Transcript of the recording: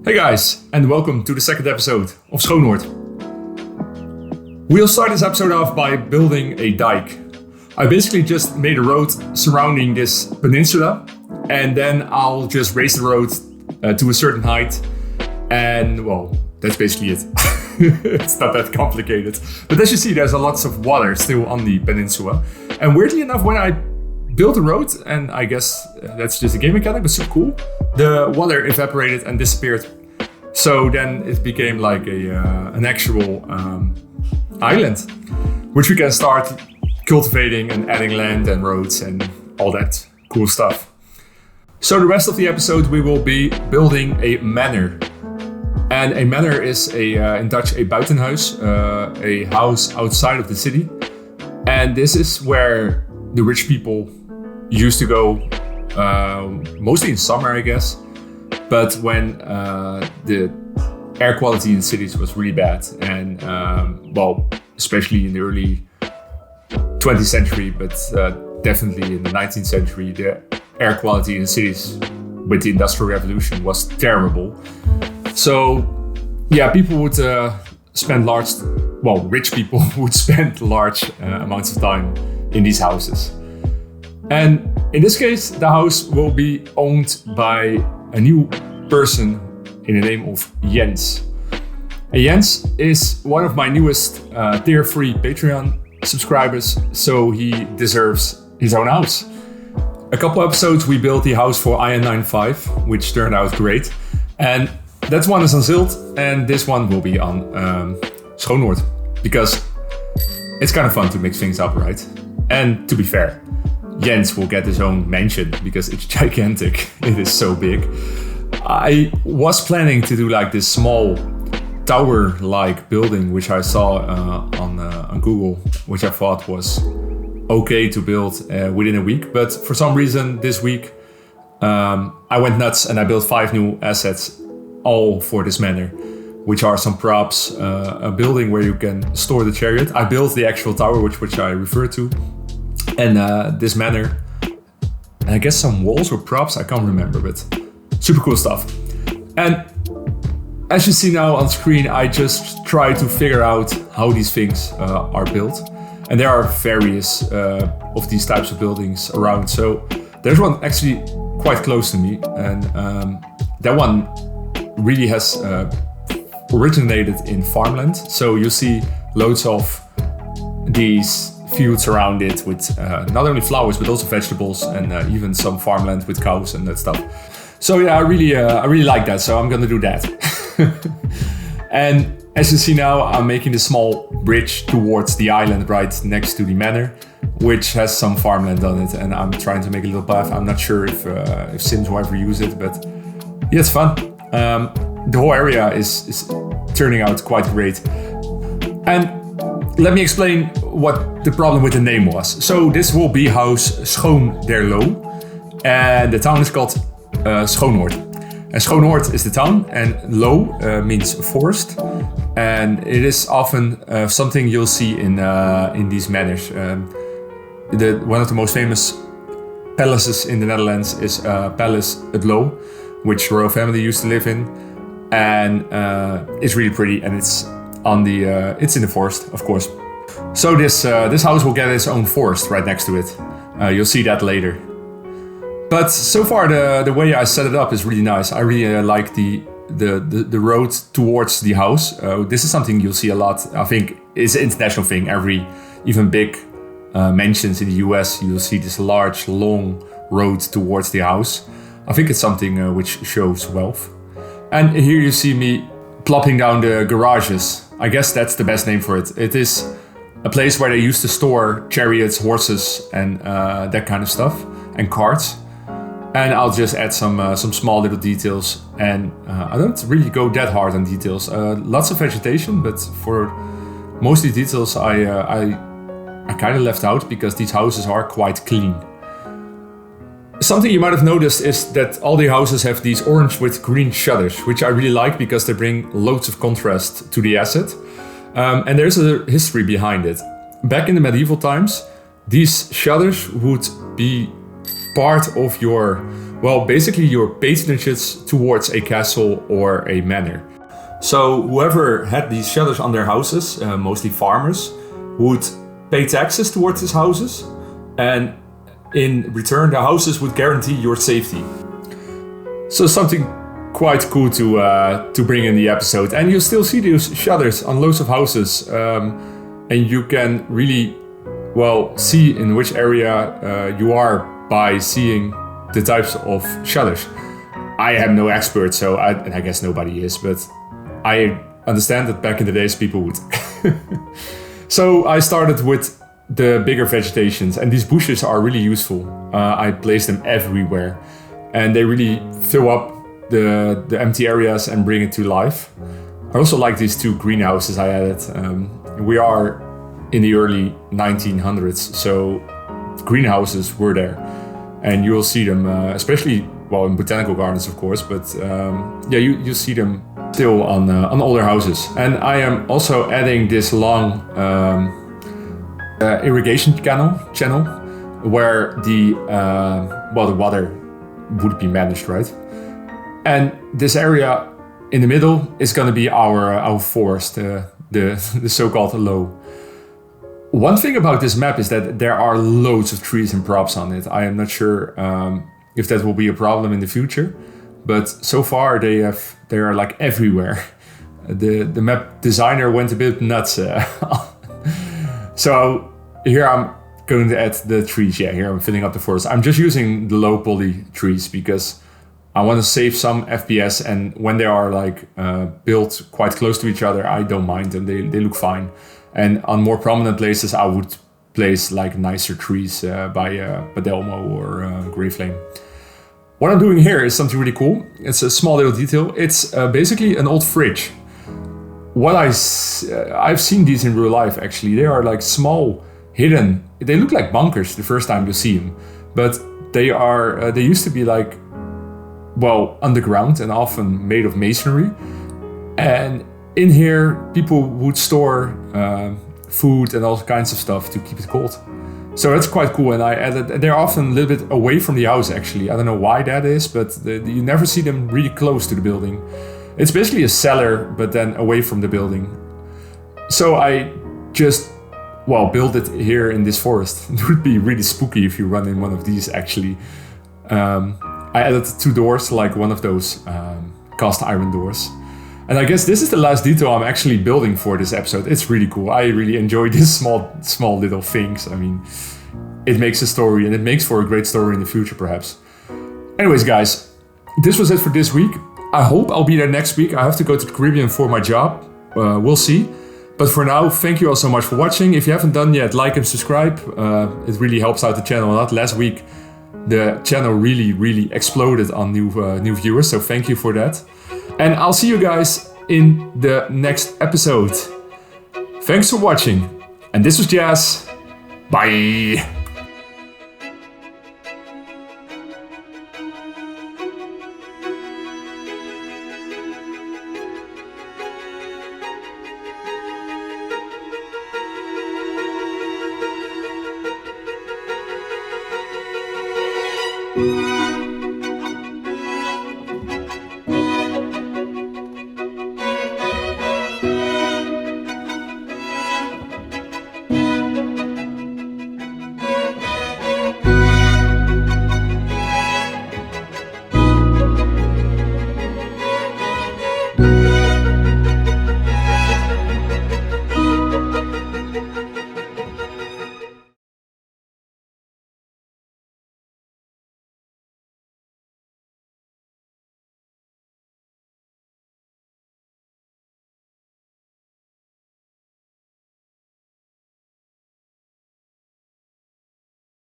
Hey guys, and welcome to the second episode of Schoonoord. We'll start this episode off by building a dike. I basically just made a road surrounding this peninsula, and then I'll just raise the road to a certain height, and well, that's basically it. It's not that complicated. But as you see, there's a lots of water still on the peninsula. And weirdly enough, when I built the road, and I guess that's just a game mechanic, but super cool, the water evaporated and disappeared. So then it became like an actual island, which we can start cultivating and adding land and roads and all that cool stuff. So the rest of the episode we will be building a manor. And a manor is in Dutch a buitenhuis, a house outside of the city. And this is where the rich people used to go, mostly in summer, I guess. But when the air quality in cities was really bad, and especially in the early 20th century, but definitely in the 19th century, the air quality in cities with the Industrial Revolution was terrible. So, yeah, people would rich people would spend large amounts of time in these houses. And in this case, the house will be owned by a new person in the name of Jens. And Jens is one of my newest tier 3 Patreon subscribers, so he deserves his own house. A couple episodes we built the house for IN95, which turned out great. And that one is on Zilt, and this one will be on Schoonoord, because it's kind of fun to mix things up, right? And to be fair, Jens will get his own mansion because it's gigantic. It is so big. I was planning to do like this small tower-like building, which I saw on Google, which I thought was okay to build within a week. But for some reason this week, I went nuts and I built 5 new assets, all for this manor, which are some props, a building where you can store the chariot. I built the actual tower, which I refer to. And this manor, and I guess some walls or props, I can't remember, but super cool stuff. And as you see now on screen, I just try to figure out how these things are built. And there are various of these types of buildings around. So there's one actually quite close to me, and that one really has originated in farmland. So you see loads of these fields around it with not only flowers but also vegetables, and even some farmland with cows and that stuff. So yeah, I really like that. So I'm gonna do that. And as you see now, I'm making a small bridge towards the island right next to the manor, which has some farmland on it, and I'm trying to make a little path. I'm not sure if Sims will ever use it, but yeah, it's fun. The whole area is turning out quite great. And let me explain what the problem with the name was. So this will be house Schoonderloo, and the town is called Schoonoord. And Schoonoord is the town, and Loo means forest, and it is often something you'll see in these manors. One of the most famous palaces in the Netherlands is Palace Het Loo, which royal family used to live in, and it's really pretty, and it's in the forest, of course. So this house will get its own forest right next to it. You'll see that later. But so far the way I set it up is really nice. I really like the road towards the house. This is something you'll see a lot. I think it's an international thing. Even big mansions in the US, you'll see this large, long road towards the house. I think it's something which shows wealth. And here you see me plopping down the garages. I guess that's the best name for it. It is a place where they used to store chariots, horses, and that kind of stuff, and carts. And I'll just add some small little details. And I don't really go that hard on details. Lots of vegetation, but for mostly details I kind of left out because these houses are quite clean. Something you might have noticed is that all the houses have these orange with green shutters, which I really like because they bring loads of contrast to the asset. And there's a history behind it. Back in the medieval times, these shutters would be part of your Well, basically your patronages towards a castle or a manor. So whoever had these shutters on their houses, mostly farmers, would pay taxes towards these houses, and in return the houses would guarantee your safety. So something quite cool to bring in the episode. And you still see these shutters on loads of houses, and you can really see in which area you are by seeing the types of shutters. I am no expert, and I guess nobody is, but I understand that back in the days people would. So I started with the bigger vegetations, and these bushes are really useful. I place them everywhere, and they really fill up the empty areas and bring it to life. I also like these 2 greenhouses I added. We are in the early 1900s, so greenhouses were there, and you will see them, especially in botanical gardens, of course. But you see them still on older houses. And I am also adding this long irrigation channel where the water would be managed, right? And this area in the middle is going to be our forest, the so-called low. One thing about this map is that there are loads of trees and props on it. I am not sure if that will be a problem in the future, but so far they are like everywhere. The map designer went a bit nuts. So here I'm going to add the trees. Yeah, here I'm filling up the forest. I'm just using the low poly trees because I want to save some FPS, and when they are built quite close to each other, I don't mind them. They look fine. And on more prominent places, I would place nicer trees by Padelmo or Grey Flame. What I'm doing here is something really cool. It's a small little detail. It's basically an old fridge. I've seen these in real life, actually. They are small, hidden. They look like bunkers the first time you see them, but they used to be underground and often made of masonry. And in here, people would store food and all kinds of stuff to keep it cold. So that's quite cool, and they're often a little bit away from the house, actually. I don't know why that is, but you never see them really close to the building. It's basically a cellar, but then away from the building. So I just, build it here in this forest. It would be really spooky if you run in one of these, actually. I added 2 doors, like one of those cast iron doors. And I guess this is the last detail I'm actually building for this episode. It's really cool. I really enjoy these small little things. I mean, it makes a story, and it makes for a great story in the future, perhaps. Anyways, guys, this was it for this week. I hope I'll be there next week. I have to go to the Caribbean for my job. We'll see. But for now, thank you all so much for watching. If you haven't done yet, like and subscribe. It really helps out the channel a lot. Last week, the channel really exploded on new viewers, so thank you for that. And I'll see you guys in the next episode. Thanks for watching. And this was Jass. Bye. Thank you.